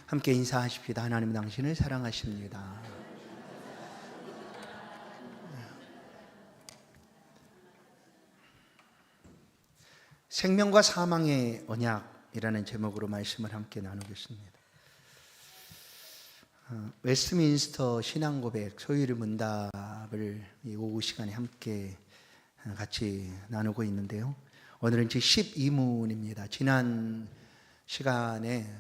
함께 인사하십시다. 하나님 당신을 사랑하십니다. 생명과 사망의 언약이라는 제목으로 말씀을 함께 나누겠습니다. 웨스트민스터 신앙고백 소유리 문답을 이 오후 시간에 함께 같이 나누고 있는데요. 오늘은 제12문입니다. 지난 시간에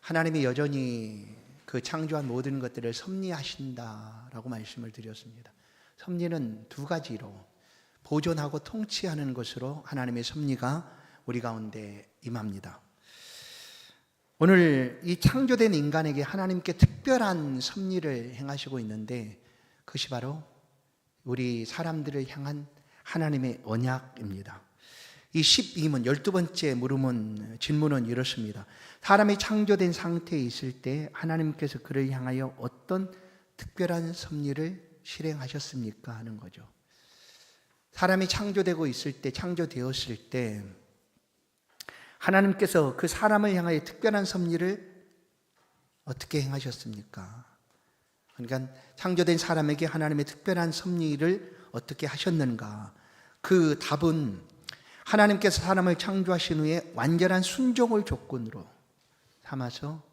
하나님이 여전히 그 창조한 모든 것들을 섭리하신다라고 말씀을 드렸습니다. 섭리는 두 가지로 보존하고 통치하는 것으로 하나님의 섭리가 우리 가운데 임합니다. 오늘 이 창조된 인간에게 하나님께 특별한 섭리를 행하시고 있는데 그것이 바로 우리 사람들을 향한 하나님의 언약입니다. 이 12문 12번째 질문은 이렇습니다. 사람이 창조된 상태에 있을 때 하나님께서 그를 향하여 어떤 특별한 섭리를 실행하셨습니까? 하는 거죠. 사람이 창조되고 있을 때, 창조되었을 때 하나님께서 그 사람을 향하여 특별한 섭리를 어떻게 행하셨습니까? 그러니까 창조된 사람에게 하나님의 특별한 섭리를 어떻게 하셨는가? 그 답은 하나님께서 사람을 창조하신 후에 완전한 순종을 조건으로 삼아서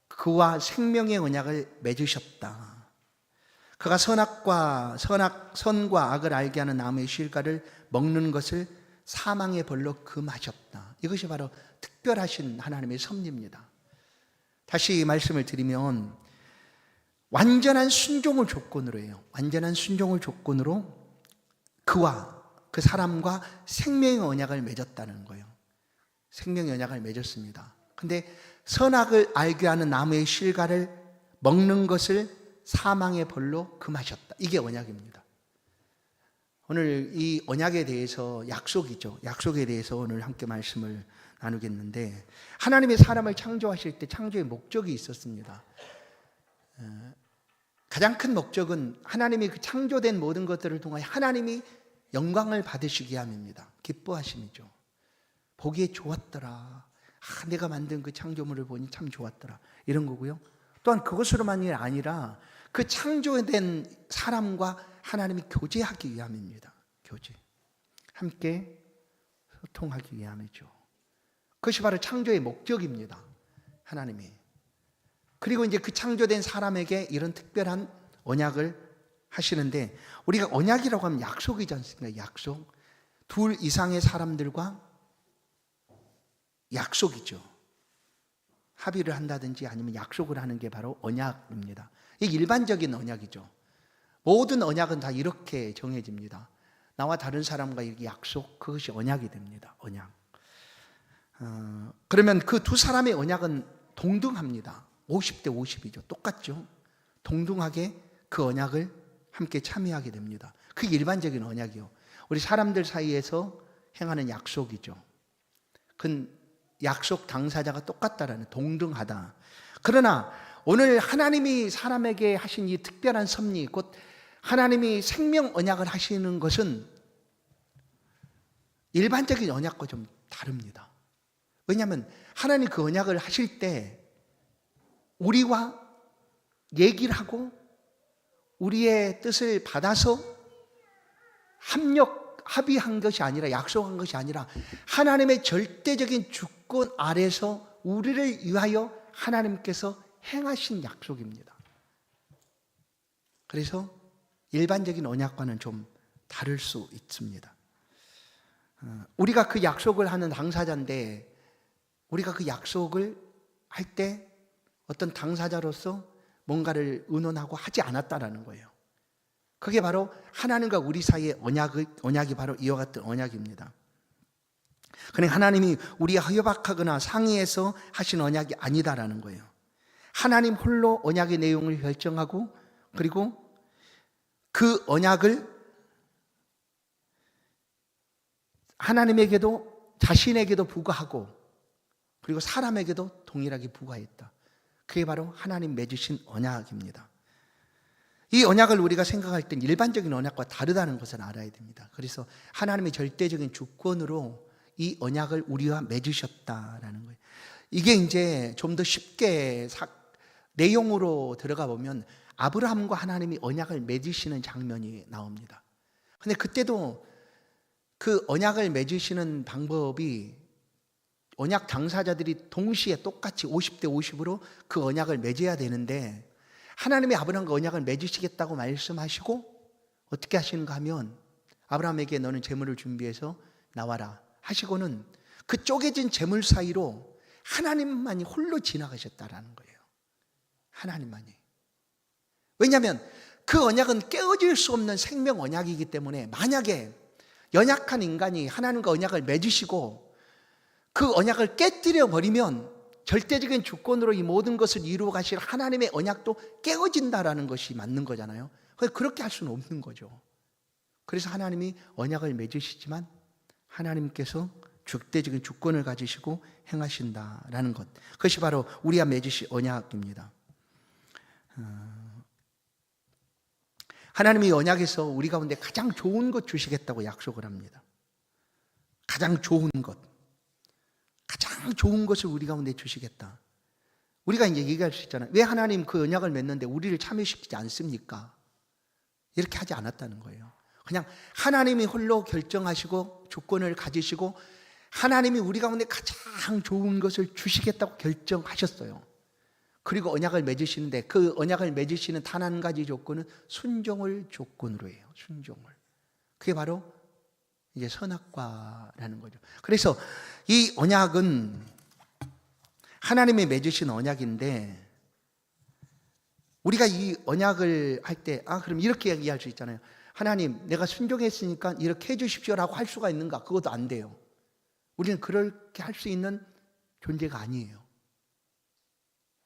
그와 생명의 언약을 맺으셨다. 그가 선과 악을 알게 하는 나무의 실과를 먹는 것을 사망의 벌로 금하셨다. 이것이 바로 특별하신 하나님의 섭리입니다. 다시 말씀을 드리면 완전한 순종을 조건으로 해요. 완전한 순종을 조건으로 그와 그 사람과 생명의 언약을 맺었다는 거예요. 생명의 언약을 맺었습니다. 근데 선악을 알게 하는 나무의 실과를 먹는 것을 사망의 벌로 금하셨다. 이게 언약입니다. 오늘 이 언약에 대해서 약속에 대해서 오늘 함께 말씀을 나누겠는데 하나님의 사람을 창조하실 때 창조의 목적이 있었습니다. 가장 큰 목적은 하나님이 그 창조된 모든 것들을 통하여 하나님이 영광을 받으시게 함입니다. 기뻐하심이죠. 보기에 좋았더라. 내가 만든 그 창조물을 보니 참 좋았더라. 이런 거고요. 또한 그것으로만이 아니라 그 창조된 사람과 하나님이 교제하기 위함입니다. 함께 소통하기 위함이죠. 그것이 바로 창조의 목적입니다. 하나님이. 그리고 이제 그 창조된 사람에게 이런 특별한 언약을 하시는데 우리가 언약이라고 하면 약속이지 않습니까? 약속. 둘 이상의 사람들과 약속이죠. 합의를 한다든지 아니면 약속을 하는 게 바로 언약입니다. 이게 일반적인 언약이죠. 모든 언약은 다 이렇게 정해집니다. 나와 다른 사람과 이렇게 약속, 그것이 언약이 됩니다. 언약. 그러면 그 두 사람의 언약은 동등합니다. 50대 50이죠. 똑같죠. 동등하게 그 언약을 함께 참여하게 됩니다. 그게 일반적인 언약이요. 우리 사람들 사이에서 행하는 약속이죠. 그 약속 당사자가 똑같다라는, 동등하다. 그러나 오늘 하나님이 사람에게 하신 이 특별한 섭리, 곧 하나님이 생명 언약을 하시는 것은 일반적인 언약과 좀 다릅니다. 왜냐하면 하나님 그 언약을 하실 때 우리와 얘기를 하고 우리의 뜻을 받아서 합의한 것이 아니라, 약속한 것이 아니라 하나님의 절대적인 주권 아래서 우리를 위하여 하나님께서 행하신 약속입니다. 그래서 일반적인 언약과는 좀 다를 수 있습니다. 우리가 그 약속을 하는 당사자인데 우리가 그 약속을 할 때 어떤 당사자로서 뭔가를 의논하고 하지 않았다라는 거예요. 그게 바로 하나님과 우리 사이의 언약이 바로 이와 같은 언약입니다. 그러니까 하나님이 우리와 협약하거나 상의해서 하신 언약이 아니다라는 거예요. 하나님 홀로 언약의 내용을 결정하고 그리고 그 언약을 하나님에게도 자신에게도 부과하고 그리고 사람에게도 동일하게 부과했다. 그게 바로 하나님 맺으신 언약입니다. 이 언약을 우리가 생각할 땐 일반적인 언약과 다르다는 것을 알아야 됩니다. 그래서 하나님의 절대적인 주권으로 이 언약을 우리와 맺으셨다라는 거예요. 이게 이제 좀 더 쉽게 내용으로 들어가 보면 아브라함과 하나님이 언약을 맺으시는 장면이 나옵니다. 근데 그때도 그 언약을 맺으시는 방법이 언약 당사자들이 동시에 똑같이 50대 50으로 그 언약을 맺어야 되는데, 하나님이 아브라함과 언약을 맺으시겠다고 말씀하시고 어떻게 하시는가 하면 아브라함에게 너는 재물을 준비해서 나와라 하시고는 그 쪼개진 재물 사이로 하나님만이 홀로 지나가셨다라는 거예요. 하나님만이. 왜냐하면 그 언약은 깨어질 수 없는 생명 언약이기 때문에, 만약에 연약한 인간이 하나님과 언약을 맺으시고 그 언약을 깨뜨려 버리면 절대적인 주권으로 이 모든 것을 이루어 가실 하나님의 언약도 깨어진다라는 것이 맞는 거잖아요. 그렇게 할 수는 없는 거죠. 그래서 하나님이 언약을 맺으시지만 하나님께서 절대적인 주권을 가지시고 행하신다라는 것, 그것이 바로 우리와 맺으신 언약입니다. 하나님이 언약에서 우리 가운데 가장 좋은 것 주시겠다고 약속을 합니다. 가장 좋은 것, 가장 좋은 것을 우리 가운데 주시겠다. 우리가 이제 얘기할 수 있잖아요. 왜 하나님 그 언약을 맺는데 우리를 참여시키지 않습니까? 이렇게 하지 않았다는 거예요. 그냥 하나님이 홀로 결정하시고 주권을 가지시고 하나님이 우리 가운데 가장 좋은 것을 주시겠다고 결정하셨어요. 그리고 언약을 맺으시는데 그 언약을 맺으시는 단 한 가지 조건은 순종을 조건으로 해요. 순종을. 그게 바로 이제 선악과라는 거죠. 그래서 이 언약은 하나님이 맺으신 언약인데, 우리가 이 언약을 할 때 그럼 이렇게 얘기할 수 있잖아요. 하나님, 내가 순종했으니까 이렇게 해주십시오라고 할 수가 있는가? 그것도 안 돼요. 우리는 그렇게 할 수 있는 존재가 아니에요.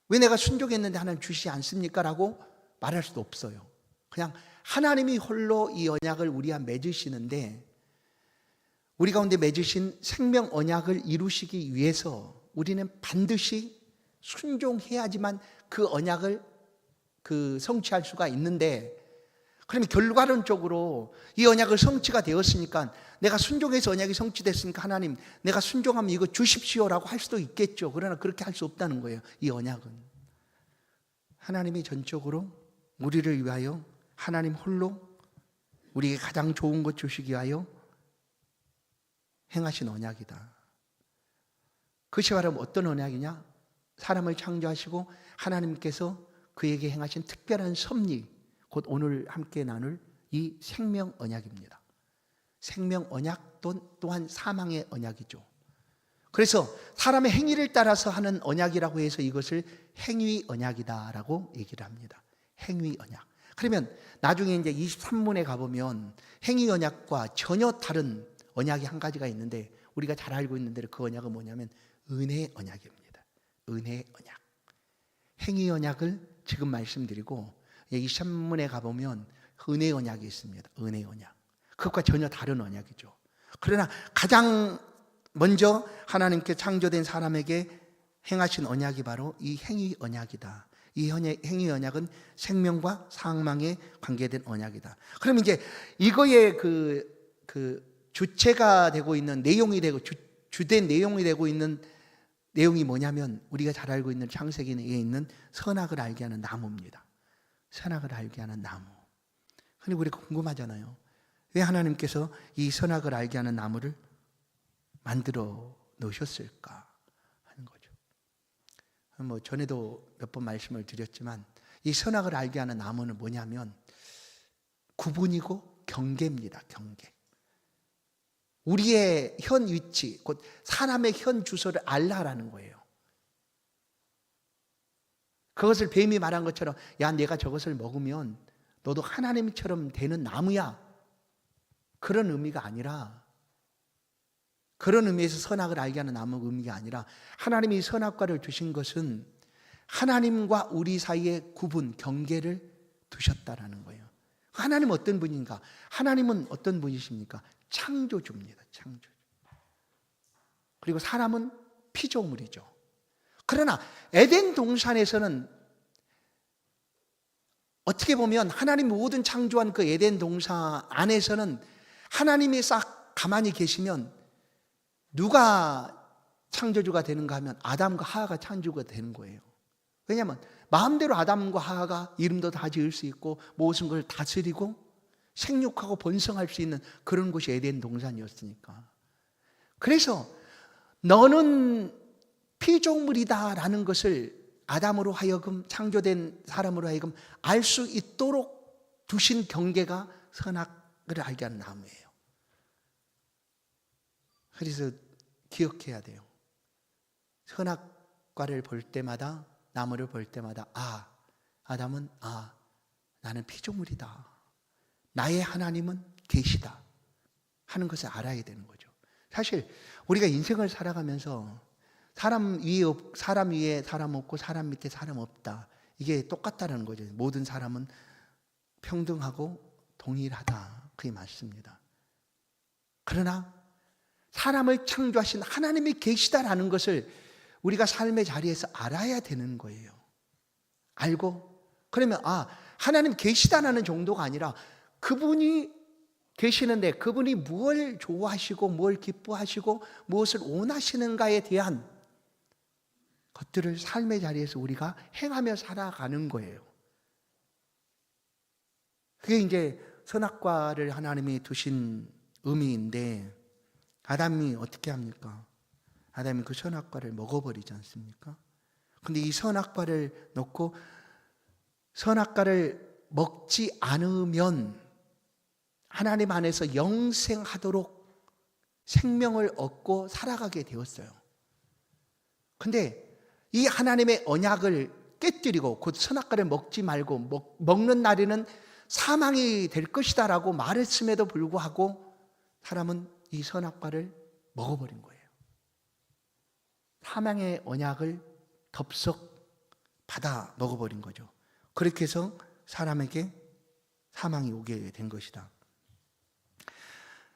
왜 내가 순종했는데 하나님 주시지 않습니까? 라고 말할 수도 없어요. 그냥 하나님이 홀로 이 언약을 우리와 맺으시는데, 우리 가운데 맺으신 생명 언약을 이루시기 위해서 우리는 반드시 순종해야지만 그 언약을 성취할 수가 있는데, 그러면 결과론적으로 이 언약을 성취가 되었으니까, 내가 순종해서 언약이 성취됐으니까 하나님 내가 순종하면 이거 주십시오라고 할 수도 있겠죠. 그러나 그렇게 할 수 없다는 거예요. 이 언약은 하나님이 전적으로 우리를 위하여, 하나님 홀로 우리에게 가장 좋은 것 주시기 위하여 행하신 언약이다. 그것이 바로 어떤 언약이냐? 사람을 창조하시고 하나님께서 그에게 행하신 특별한 섭리, 곧 오늘 함께 나눌 이 생명 언약입니다. 생명 언약 또한 사망의 언약이죠. 그래서 사람의 행위를 따라서 하는 언약이라고 해서 이것을 행위 언약이다라고 얘기를 합니다. 행위 언약. 그러면 나중에 이제 23문에 가보면 행위 언약과 전혀 다른 언약이 한 가지가 있는데, 우리가 잘 알고 있는 대로 그 언약은 뭐냐면 은혜 언약입니다. 은혜 언약. 행위 언약을 지금 말씀드리고 23문에 가보면 은혜 언약이 있습니다. 은혜 언약. 그것과 전혀 다른 언약이죠. 그러나 가장 먼저 하나님께 창조된 사람에게 행하신 언약이 바로 이 행위 언약이다. 이 행위 언약은 생명과 사망에 관계된 언약이다. 그럼 이제 이거의 그 주체가 되고 있는 내용이 되고 주된 내용이 되고 있는 내용이 뭐냐면, 우리가 잘 알고 있는 창세기에 있는 선악을 알게 하는 나무입니다. 선악을 알게 하는 나무. 근데 우리가 궁금하잖아요. 왜 하나님께서 이 선악을 알게 하는 나무를 만들어 놓으셨을까 하는 거죠. 뭐 전에도 몇 번 말씀을 드렸지만, 이 선악을 알게 하는 나무는 뭐냐면 구분이고 경계입니다. 경계. 우리의 현 위치, 곧 사람의 현 주소를 알라라는 거예요. 그것을 뱀이 말한 것처럼, 야, 내가 저것을 먹으면 너도 하나님처럼 되는 나무야, 그런 의미가 아니라, 그런 의미에서 선악을 알게 하는 나무 의미가 아니라, 하나님이 선악과를 주신 것은 하나님과 우리 사이의 구분, 경계를 두셨다라는 거예요. 하나님은 어떤 분인가? 하나님은 어떤 분이십니까? 창조주입니다. 창조주. 그리고 사람은 피조물이죠. 그러나 에덴 동산에서는 어떻게 보면 하나님 모든 창조한 그 에덴 동산 안에서는 하나님이 싹 가만히 계시면 누가 창조주가 되는가 하면 아담과 하하가 창조주가 되는 거예요. 왜냐하면 마음대로 아담과 하하가 이름도 다 지을 수 있고 모든 걸 다스리고 생육하고 번성할 수 있는 그런 곳이 에덴 동산이었으니까. 그래서 너는 피조물이다라는 것을 아담으로 하여금 창조된 사람으로 하여금 알 수 있도록 두신 경계가 선악을 알게 하는 나무예요. 그래서 기억해야 돼요. 선악과를 볼 때마다, 나무를 볼 때마다 아담은 나는 피조물이다, 나의 하나님은 계시다 하는 것을 알아야 되는 거죠. 사실 우리가 인생을 살아가면서 사람 위에 사람 없고 사람 밑에 사람 없다, 이게 똑같다는 거죠. 모든 사람은 평등하고 동일하다, 그게 맞습니다. 그러나 사람을 창조하신 하나님이 계시다라는 것을 우리가 삶의 자리에서 알아야 되는 거예요. 알고 그러면 하나님 계시다라는 정도가 아니라 그분이 계시는데 그분이 무엇을 좋아하시고 무엇을 기뻐하시고 무엇을 원하시는가에 대한 것들을 삶의 자리에서 우리가 행하며 살아가는 거예요. 그게 이제 선악과를 하나님이 두신 의미인데, 아담이 어떻게 합니까? 아담이 그 선악과를 먹어버리지 않습니까? 근데 이 선악과를 놓고 선악과를 먹지 않으면 하나님 안에서 영생하도록 생명을 얻고 살아가게 되었어요. 근데 이 하나님의 언약을 깨뜨리고 곧 선악과를 먹지 말고 먹는 날에는 사망이 될 것이다 라고 말했음에도 불구하고 사람은 이 선악과를 먹어버린 거예요. 사망의 언약을 덥석 받아 먹어버린 거죠. 그렇게 해서 사람에게 사망이 오게 된 것이다.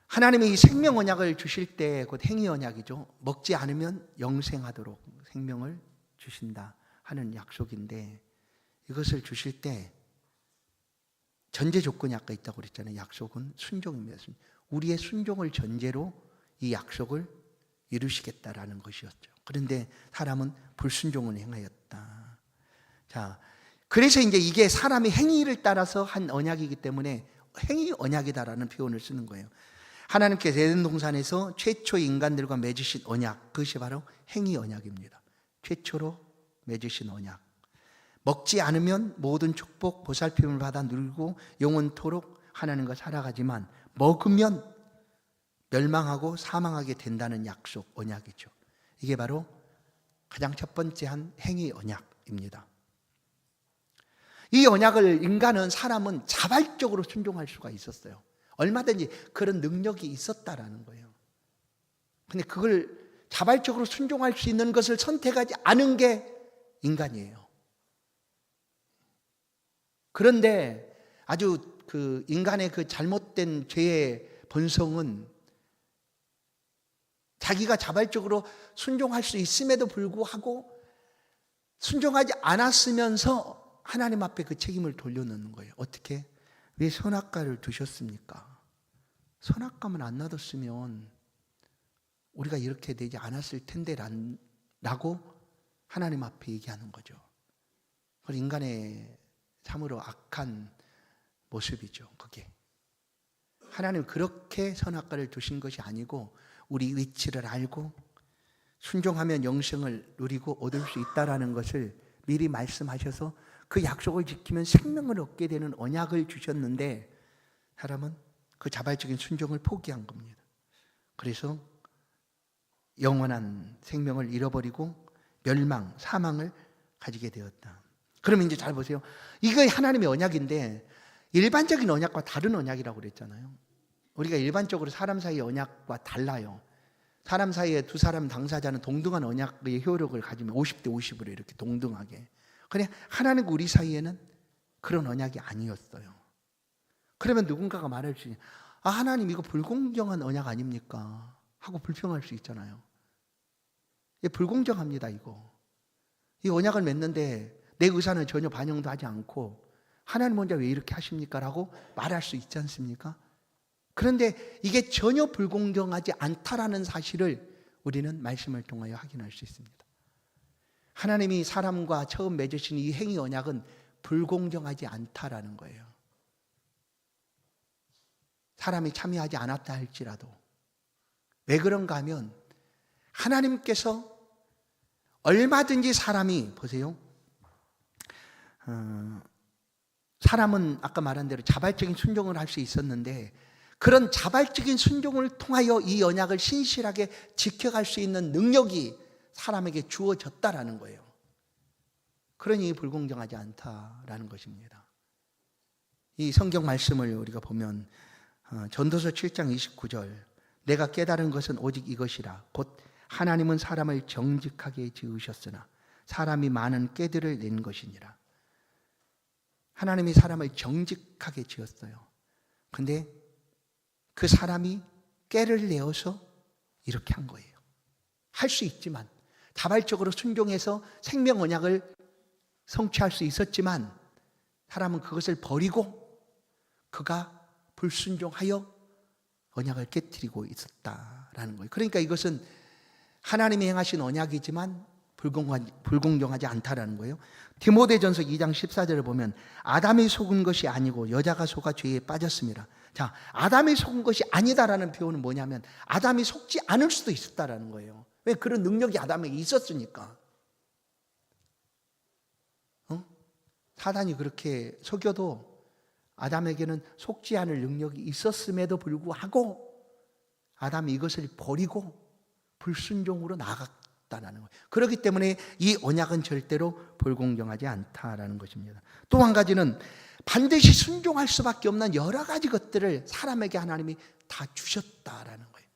하나님이 이 생명 언약을 주실 때 곧 행위 언약이죠. 먹지 않으면 영생하도록 생명을 주신다 하는 약속인데, 이것을 주실 때 전제 조건이 아까 있다고 그랬잖아요. 약속은 순종입니다. 우리의 순종을 전제로 이 약속을 이루시겠다라는 것이었죠. 그런데 사람은 불순종을 행하였다. 자, 그래서 이제 이게 사람의 행위를 따라서 한 언약이기 때문에 행위 언약이다라는 표현을 쓰는 거예요. 하나님께서 에덴 동산에서 최초 인간들과 맺으신 언약, 그것이 바로 행위 언약입니다. 최초로 맺으신 언약. 먹지 않으면 모든 축복, 보살핌을 받아 누리고 영원토록 하나님과 살아가지만 먹으면 멸망하고 사망하게 된다는 약속, 언약이죠. 이게 바로 가장 첫 번째 한 행위 언약입니다. 이 언약을 사람은 자발적으로 순종할 수가 있었어요. 얼마든지 그런 능력이 있었다라는 거예요. 근데 그걸 자발적으로 순종할 수 있는 것을 선택하지 않은 게 인간이에요. 그런데 아주 그 인간의 그 잘못된 죄의 본성은 자기가 자발적으로 순종할 수 있음에도 불구하고 순종하지 않았으면서 하나님 앞에 그 책임을 돌려놓는 거예요. 어떻게? 왜 선악과를 두셨습니까? 선악과만 안 놔뒀으면 우리가 이렇게 되지 않았을 텐데 라고 하나님 앞에 얘기하는 거죠. 그건 인간의 참으로 악한 모습이죠. 그게 하나님 그렇게 선악과를 두신 것이 아니고 우리 위치를 알고 순종하면 영생을 누리고 얻을 수 있다라는 것을 미리 말씀하셔서 그 약속을 지키면 생명을 얻게 되는 언약을 주셨는데, 사람은 그 자발적인 순종을 포기한 겁니다. 그래서 영원한 생명을 잃어버리고 멸망, 사망을 가지게 되었다. 그러면 이제 잘 보세요. 이거 하나님의 언약인데 일반적인 언약과 다른 언약이라고 그랬잖아요. 우리가 일반적으로 사람 사이의 언약과 달라요. 사람 사이에 두 사람 당사자는 동등한 언약의 효력을 가지면 50대 50으로 이렇게 동등하게. 그런데 하나님과 우리 사이에는 그런 언약이 아니었어요. 그러면 누군가가 말할 수 있어요. 하나님 이거 불공정한 언약 아닙니까? 하고 불평할 수 있잖아요. 불공정합니다 이거. 이 언약을 맺는데 내 의사는 전혀 반영도 하지 않고 하나님 혼자 왜 이렇게 하십니까? 라고 말할 수 있지 않습니까? 그런데 이게 전혀 불공정하지 않다라는 사실을 우리는 말씀을 통하여 확인할 수 있습니다. 하나님이 사람과 처음 맺으신 이 행위 언약은 불공정하지 않다라는 거예요. 사람이 참여하지 않았다 할지라도. 왜 그런가 하면 하나님께서 얼마든지 사람이, 보세요, 사람은 아까 말한 대로 자발적인 순종을 할 수 있었는데 그런 자발적인 순종을 통하여 이 언약을 신실하게 지켜갈 수 있는 능력이 사람에게 주어졌다라는 거예요. 그러니 불공정하지 않다라는 것입니다. 이 성경 말씀을 우리가 보면 전도서 7장 29절, 내가 깨달은 것은 오직 이것이라. 곧 하나님은 사람을 정직하게 지으셨으나 사람이 많은 꾀들을 낸 것이니라. 하나님이 사람을 정직하게 지었어요. 근데 그 사람이 꾀를 내어서 이렇게 한 거예요. 할 수 있지만, 자발적으로 순종해서 생명 언약을 성취할 수 있었지만 사람은 그것을 버리고 그가 불순종하여 언약을 깨뜨리고 있었다라는 거예요. 그러니까 이것은 하나님이 행하신 언약이지만 불공정하지 않다라는 거예요. 디모데전서 2장 14절을 보면 아담이 속은 것이 아니고 여자가 속아 죄에 빠졌습니다. 자, 아담이 속은 것이 아니다라는 표현은 뭐냐면 아담이 속지 않을 수도 있었다라는 거예요. 왜? 그런 능력이 아담에게 있었으니까. 사단이 그렇게 속여도 아담에게는 속지 않을 능력이 있었음에도 불구하고 아담이 이것을 버리고 불순종으로 나아갔다는 거예요. 그렇기 때문에 이 언약은 절대로 불공정하지 않다라는 것입니다. 또 한 가지는 반드시 순종할 수밖에 없는 여러 가지 것들을 사람에게 하나님이 다 주셨다라는 거예요.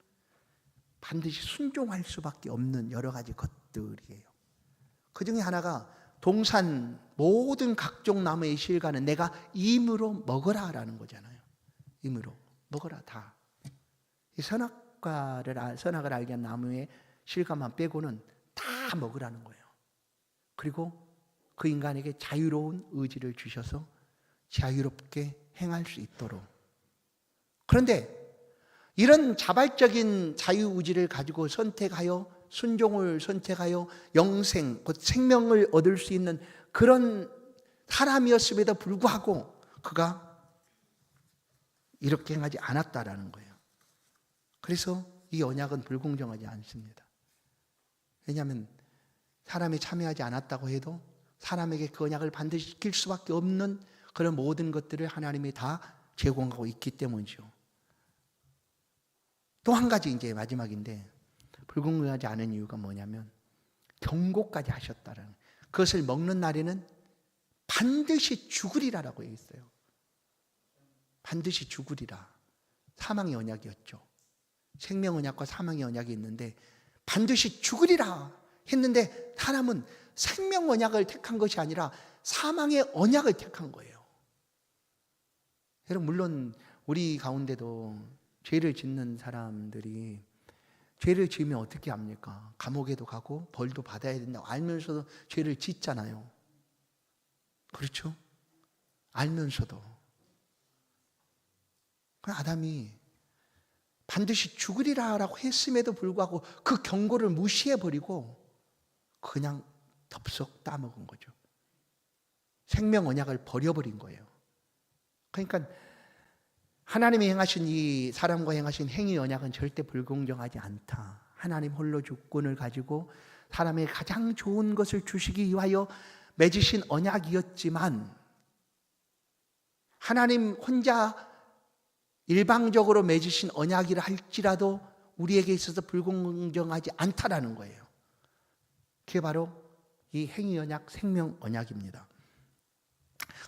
반드시 순종할 수밖에 없는 여러 가지 것들이에요. 그 중에 하나가 동산 모든 각종 나무의 실과는 내가 임으로 먹어라라는 거잖아요. 임으로 먹어라 다. 이 선악을 알게 한 나무의 실과만 빼고는 다 먹으라는 거예요. 그리고 그 인간에게 자유로운 의지를 주셔서 자유롭게 행할 수 있도록. 그런데 이런 자발적인 자유의지를 가지고 선택하여 순종을 선택하여 영생, 곧 생명을 얻을 수 있는 그런 사람이었음에도 불구하고 그가 이렇게 행하지 않았다라는 거예요. 그래서 이 언약은 불공정하지 않습니다. 왜냐하면 사람이 참여하지 않았다고 해도 사람에게 그 언약을 반드시 지킬 수밖에 없는 그런 모든 것들을 하나님이 다 제공하고 있기 때문이죠. 또 한 가지 이제 마지막인데 불공정하지 않은 이유가 뭐냐면 경고까지 하셨다라는 거예요. 그것을 먹는 날에는 반드시 죽으리라라고 했어요. 반드시 죽으리라. 사망의 언약이었죠. 생명 언약과 사망의 언약이 있는데 반드시 죽으리라 했는데 사람은 생명 언약을 택한 것이 아니라 사망의 언약을 택한 거예요. 여러분, 물론 우리 가운데도 죄를 짓는 사람들이 죄를 지으면 어떻게 합니까? 감옥에도 가고 벌도 받아야 된다고 알면서도 죄를 짓잖아요. 그렇죠? 알면서도. 아담이 반드시 죽으리라라고 했음에도 불구하고 그 경고를 무시해버리고 그냥 덥석 따먹은 거죠. 생명 언약을 버려버린 거예요. 그러니까 하나님이 행하신 이 사람과 행하신 행위 언약은 절대 불공정하지 않다. 하나님 홀로 주권을 가지고 사람에게 가장 좋은 것을 주시기 위하여 맺으신 언약이었지만 하나님 혼자 일방적으로 맺으신 언약이라 할지라도 우리에게 있어서 불공정하지 않다라는 거예요. 그게 바로 이 행위 언약, 생명 언약입니다.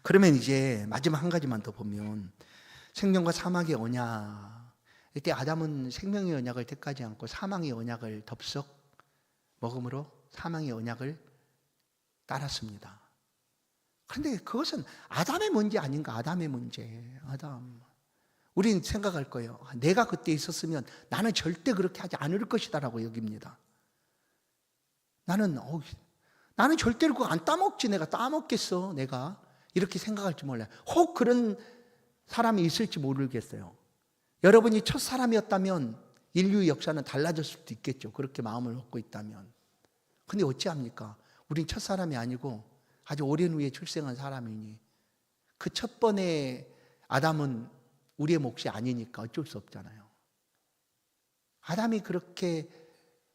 그러면 이제 마지막 한 가지만 더 보면 생명과 사망의 언약. 이때 아담은 생명의 언약을 택하지 않고 사망의 언약을 덥석 먹음으로 사망의 언약을 따랐습니다. 그런데 그것은 아담의 문제 아닌가? 아담의 문제. 아담. 우리는 생각할 거예요. 내가 그때 있었으면 나는 절대 그렇게 하지 않을 것이다라고 여깁니다. 나는 절대로 그거 안 따먹지. 내가 따먹겠어. 내가 이렇게 생각할지 몰라요. 혹 그런 사람이 있을지 모르겠어요. 여러분이 첫 사람이었다면 인류 역사는 달라졌을 수도 있겠죠. 그렇게 마음을 먹고 있다면. 근데 어찌합니까? 우린 첫사람이 아니고 아주 오랜 후에 출생한 사람이니 그 첫 번의 아담은 우리의 몫이 아니니까 어쩔 수 없잖아요. 아담이 그렇게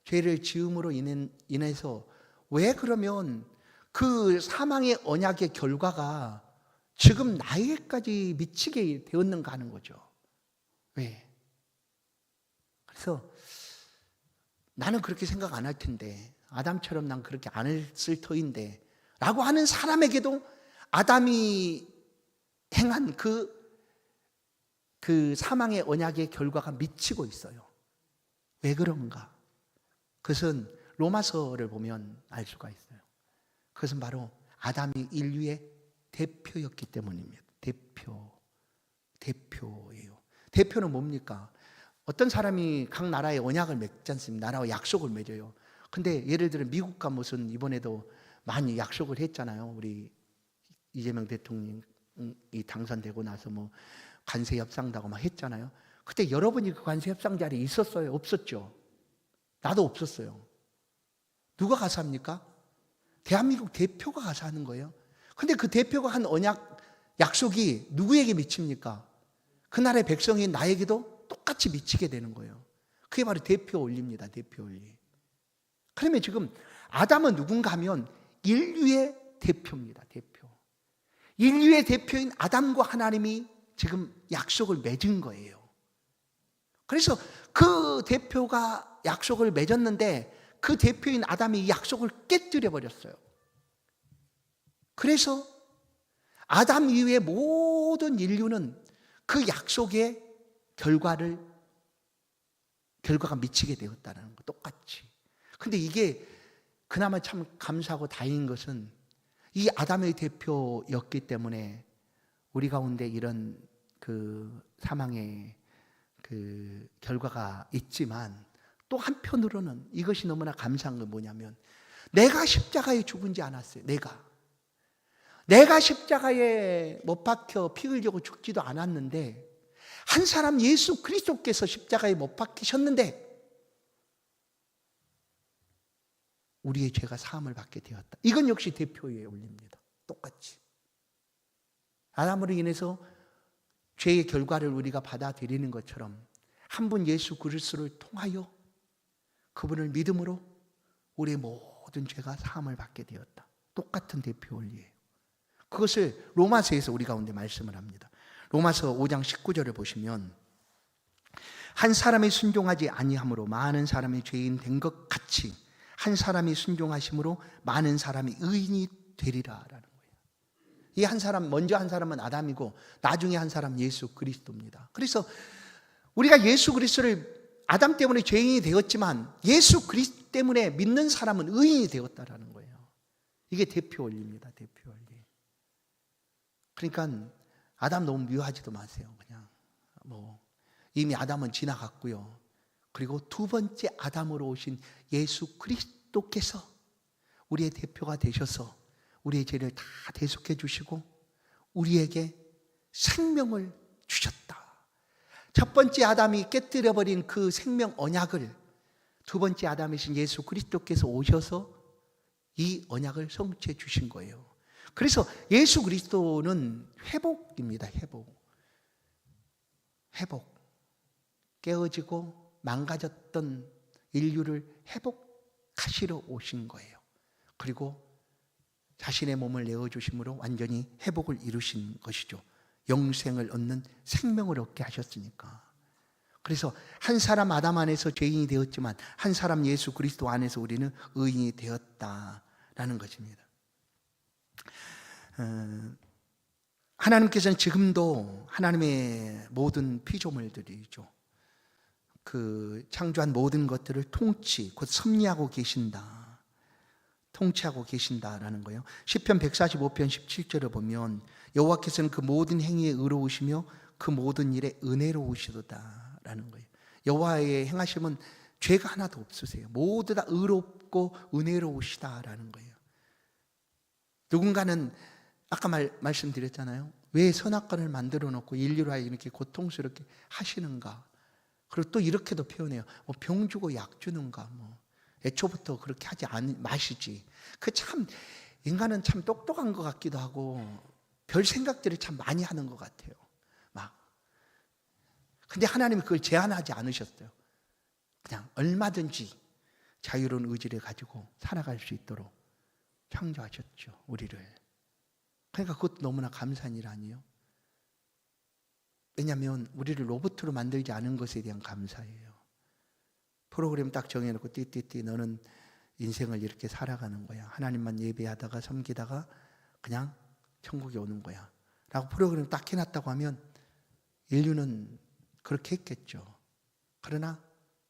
죄를 지음으로 인해서 왜 그러면 그 사망의 언약의 결과가 지금 나에게까지 미치게 되었는가 하는 거죠. 왜? 그래서 나는 그렇게 생각 안 할 텐데, 아담처럼 난 그렇게 안 했을 터인데 라고 하는 사람에게도 아담이 행한 그 사망의 언약의 결과가 미치고 있어요. 왜 그런가? 그것은 로마서를 보면 알 수가 있어요. 그것은 바로 아담이 인류의 대표였기 때문입니다. 대표예요. 대표는 뭡니까? 어떤 사람이 각 나라의 언약을 맺지 않습니까? 나라와 약속을 맺어요. 근데 예를 들어 미국과 무슨 이번에도 많이 약속을 했잖아요. 우리 이재명 대통령이 당선되고 나서 뭐 관세 협상도 하고 막 했잖아요. 그때 여러분이 그 관세 협상 자리에 있었어요? 없었죠? 나도 없었어요. 누가 가서 합니까? 대한민국 대표가 가서 하는 거예요. 근데 그 대표가 한 언약, 약속이 누구에게 미칩니까? 그 나라의 백성인 나에게도 똑같이 미치게 되는 거예요. 그게 바로 대표 원리입니다. 대표 원리. 그러면 지금 아담은 누군가 하면 인류의 대표입니다. 대표. 인류의 대표인 아담과 하나님이 지금 약속을 맺은 거예요. 그래서 그 대표가 약속을 맺었는데 그 대표인 아담이 이 약속을 깨뜨려 버렸어요. 그래서 아담 이후의 모든 인류는 그 약속의 결과가 미치게 되었다는 거, 똑같이. 근데 이게 그나마 참 감사하고 다행인 것은 이 아담의 대표였기 때문에 우리 가운데 이런 그 사망의 그 결과가 있지만, 또 한편으로는 이것이 너무나 감사한 건 뭐냐면, 내가 십자가에 죽은지 않았어요. 내가 십자가에 못 박혀 피 흘리고 죽지도 않았는데, 한 사람 예수 그리스도께서 십자가에 못 박히셨는데 우리의 죄가 사함을 받게 되었다. 이건 역시 대표에 올립니다. 똑같이. 아담으로 인해서 죄의 결과를 우리가 받아들이는 것처럼 한 분 예수 그리스도를 통하여 그분을 믿음으로 우리의 모든 죄가 사함을 받게 되었다. 똑같은 대표 원리예요. 그것을 로마서에서 우리 가운데 말씀을 합니다. 로마서 5장 19절을 보시면, 한 사람이 순종하지 아니함으로 많은 사람이 죄인 된 것 같이 한 사람이 순종하심으로 많은 사람이 의인이 되리라라는 거예요. 이 한 사람, 먼저 한 사람은 아담이고 나중에 한 사람 예수 그리스도입니다. 그래서 우리가 예수 그리스도를 아담 때문에 죄인이 되었지만 예수 그리스도 때문에 믿는 사람은 의인이 되었다라는 거예요. 이게 대표 원리입니다. 대표 원리. 그러니까 아담 너무 미워하지도 마세요. 그냥 이미 아담은 지나갔고요. 그리고 두 번째 아담으로 오신 예수 그리스도께서 우리의 대표가 되셔서 우리의 죄를 다 대속해 주시고 우리에게 생명을 주셨다. 첫 번째 아담이 깨뜨려버린 그 생명 언약을 두 번째 아담이신 예수 그리스도께서 오셔서 이 언약을 성취해 주신 거예요. 그래서 예수 그리스도는 회복입니다. 회복. 깨어지고 망가졌던 인류를 회복하시러 오신 거예요. 그리고 자신의 몸을 내어주심으로 완전히 회복을 이루신 것이죠. 영생을 얻는 생명을 얻게 하셨으니까. 그래서 한 사람 아담 안에서 죄인이 되었지만 한 사람 예수 그리스도 안에서 우리는 의인이 되었다라는 것입니다. 하나님께서는 지금도 하나님의 모든 피조물들이죠. 그 창조한 모든 것들을 통치, 곧 섭리하고 계신다. 통치하고 계신다라는 거예요. 시편 145편 17절을 보면 여호와께서는 그 모든 행위에 의로우시며 그 모든 일에 은혜로우시도다라는 거예요. 여호와의 행하심은 죄가 하나도 없으세요. 모두 다 의롭고 은혜로우시다라는 거예요. 누군가는 아까 말씀드렸잖아요. 왜 선악과를 만들어 놓고 인류를 이렇게 고통스럽게 하시는가? 그리고 또 이렇게도 표현해요. 뭐 병 주고 약 주는가, 뭐 애초부터 그렇게 하지 마시지. 그 참 인간은 참 똑똑한 것 같기도 하고 별 생각들을 참 많이 하는 것 같아요. 막. 근데 하나님이 그걸 제한하지 않으셨어요. 그냥 얼마든지 자유로운 의지를 가지고 살아갈 수 있도록 창조하셨죠, 우리를. 그러니까 그것도 너무나 감사한 일 아니에요? 왜냐하면 우리를 로봇으로 만들지 않은 것에 대한 감사예요. 프로그램 딱 정해놓고 띠띠띠 너는 인생을 이렇게 살아가는 거야. 하나님만 예배하다가 섬기다가 그냥 천국에 오는 거야 라고 프로그램 딱 해놨다고 하면 인류는 그렇게 했겠죠. 그러나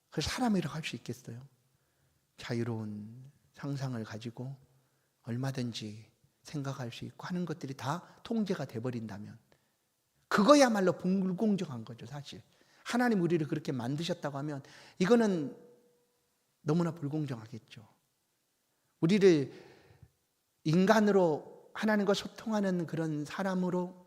그 사람이라고 할 수 있겠어요? 자유로운 상상을 가지고 얼마든지 생각할 수 있고 하는 것들이 다 통제가 돼버린다면 그거야말로 불공정한 거죠, 사실. 하나님 우리를 그렇게 만드셨다고 하면 이거는 너무나 불공정하겠죠. 우리를 인간으로 하나님과 소통하는 그런 사람으로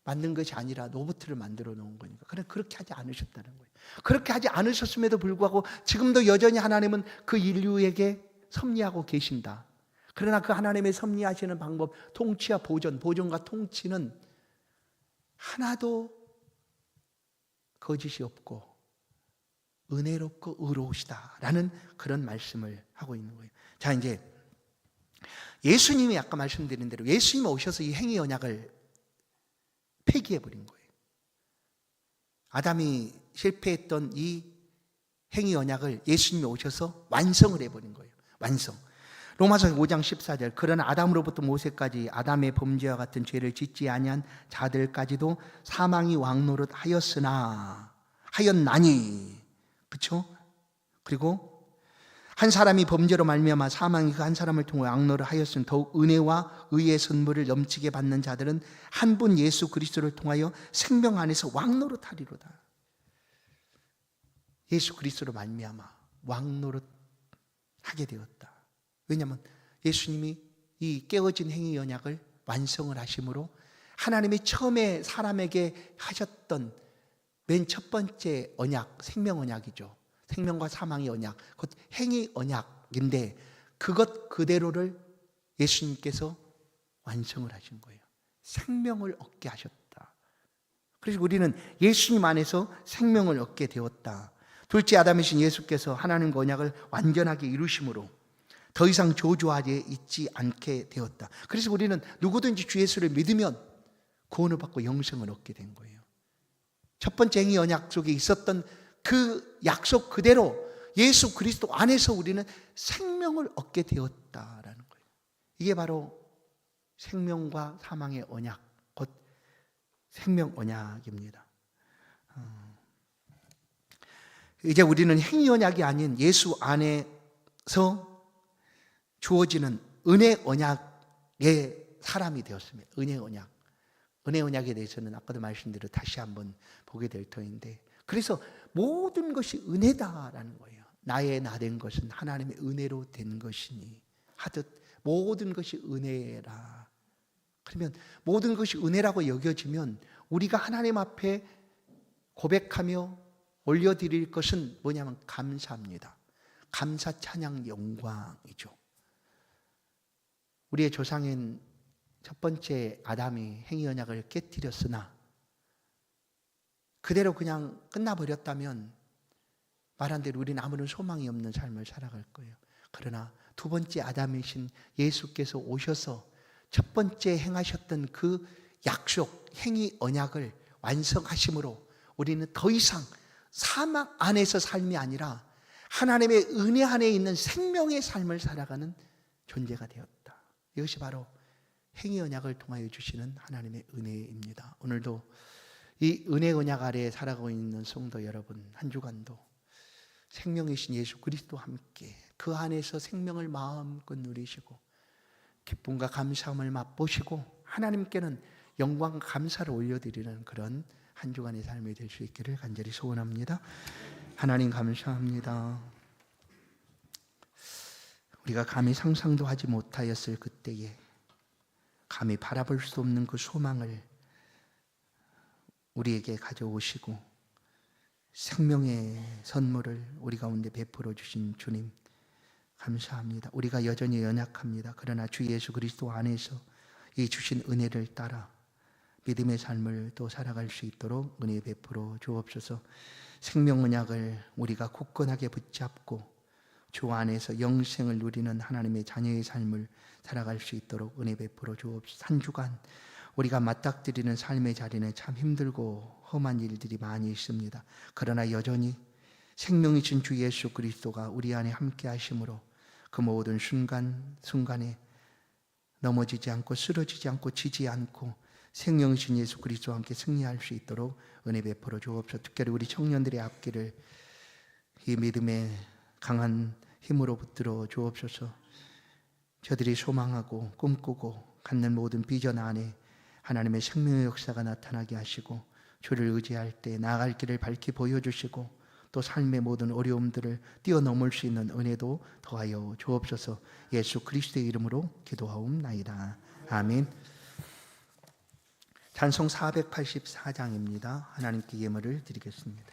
만든 것이 아니라 로봇을 만들어 놓은 거니까. 그렇게 하지 않으셨다는 거예요. 그렇게 하지 않으셨음에도 불구하고 지금도 여전히 하나님은 그 인류에게 섭리하고 계신다. 그러나 그 하나님의 섭리하시는 방법, 통치와 보존과 통치는 하나도 거짓이 없고 은혜롭고 의로우시다라는 그런 말씀을 하고 있는 거예요. 자, 이제 예수님이 아까 말씀드린 대로 예수님이 오셔서 이 행위 언약을 폐기해버린 거예요. 아담이 실패했던 이 행위 언약을 예수님이 오셔서 완성을 해버린 거예요. 완성. 로마서 5장 14절 그러나 아담으로부터 모세까지 아담의 범죄와 같은 죄를 짓지 아니한 자들까지도 사망이 왕노릇 하였나니 그렇죠? 그리고 한 사람이 범죄로 말미암아 사망이 그 한 사람을 통해 왕노를 하였으니 더욱 은혜와 의의 선물을 넘치게 받는 자들은 한 분 예수 그리스도를 통하여 생명 안에서 왕노릇 하리로다. 예수 그리스도로 말미암아 왕노릇 하게 되었다. 왜냐하면 예수님이 이 깨어진 행위 언약을 완성을 하심으로 하나님이 처음에 사람에게 하셨던 맨 첫 번째 언약, 생명 언약이죠. 생명과 사망의 언약, 곧 행위 언약인데 그것 그대로를 예수님께서 완성을 하신 거예요. 생명을 얻게 하셨다. 그래서 우리는 예수님 안에서 생명을 얻게 되었다. 둘째 아담이신 예수께서 하나님과 언약을 완전하게 이루심으로 더 이상 저주하에 있지 않게 되었다. 그래서 우리는 누구든지 주 예수를 믿으면 구원을 받고 영생을 얻게 된 거예요. 첫 번째 행위 언약 속에 있었던 그 약속 그대로 예수 그리스도 안에서 우리는 생명을 얻게 되었다라는 거예요. 이게 바로 생명과 사망의 언약, 곧 생명 언약입니다. 이제 우리는 행위 언약이 아닌 예수 안에서 주어지는 은혜 언약의 사람이 되었습니다. 은혜 언약. 은혜 언약에 대해서는 아까도 말씀드려 다시 한번 보게 될 터인데, 그래서 모든 것이 은혜다라는 거예요. 나의 나 된 것은 하나님의 은혜로 된 것이니 하듯 모든 것이 은혜라. 그러면 모든 것이 은혜라고 여겨지면 우리가 하나님 앞에 고백하며 올려드릴 것은 뭐냐면 감사합니다. 감사, 찬양, 영광이죠. 우리의 조상인 첫 번째 아담이 행위 언약을 깨뜨렸으나 그대로 그냥 끝나버렸다면 말한 대로 우리는 아무런 소망이 없는 삶을 살아갈 거예요. 그러나 두 번째 아담이신 예수께서 오셔서 첫 번째 행하셨던 그 약속, 행위 언약을 완성하심으로 우리는 더 이상 사망 안에서 삶이 아니라 하나님의 은혜 안에 있는 생명의 삶을 살아가는 존재가 되었다. 이것이 바로 행위 언약을 통하여 주시는 하나님의 은혜입니다. 오늘도 이 은혜 언약 아래에 살아가고 있는 성도 여러분, 한 주간도 생명이신 예수 그리스도와 함께 그 안에서 생명을 마음껏 누리시고 기쁨과 감사함을 맛보시고 하나님께는 영광과 감사를 올려드리는 그런 한 주간의 삶이 될 수 있기를 간절히 소원합니다. 하나님 감사합니다. 우리가 감히 상상도 하지 못하였을 그때에 감히 바라볼 수 없는 그 소망을 우리에게 가져오시고 생명의 선물을 우리 가운데 베풀어 주신 주님 감사합니다. 우리가 여전히 연약합니다. 그러나 주 예수 그리스도 안에서 이 주신 은혜를 따라 믿음의 삶을 또 살아갈 수 있도록 은혜 베풀어 주옵소서. 생명 언약을 우리가 굳건하게 붙잡고 주 안에서 영생을 누리는 하나님의 자녀의 삶을 살아갈 수 있도록 은혜 베풀어 주옵소서. 한 주간 우리가 맞닥뜨리는 삶의 자리는 참 힘들고 험한 일들이 많이 있습니다. 그러나 여전히 생명이신 주 예수 그리스도가 우리 안에 함께 하심으로 그 모든 순간에 넘어지지 않고 쓰러지지 않고 지지 않고 생명이신 예수 그리스도와 함께 승리할 수 있도록 은혜 베풀어 주옵소서. 특별히 우리 청년들의 앞길을 이 믿음의 강한 힘으로 붙들어 주옵소서. 저들이 소망하고 꿈꾸고 갖는 모든 비전 안에 하나님의 생명의 역사가 나타나게 하시고 주를 의지할 때 나아갈 길을 밝히 보여주시고 또 삶의 모든 어려움들을 뛰어넘을 수 있는 은혜도 더하여 주옵소서. 예수 그리스도의 이름으로 기도하옵나이다. 아멘. 찬송 484장입니다. 하나님께 예물을 드리겠습니다.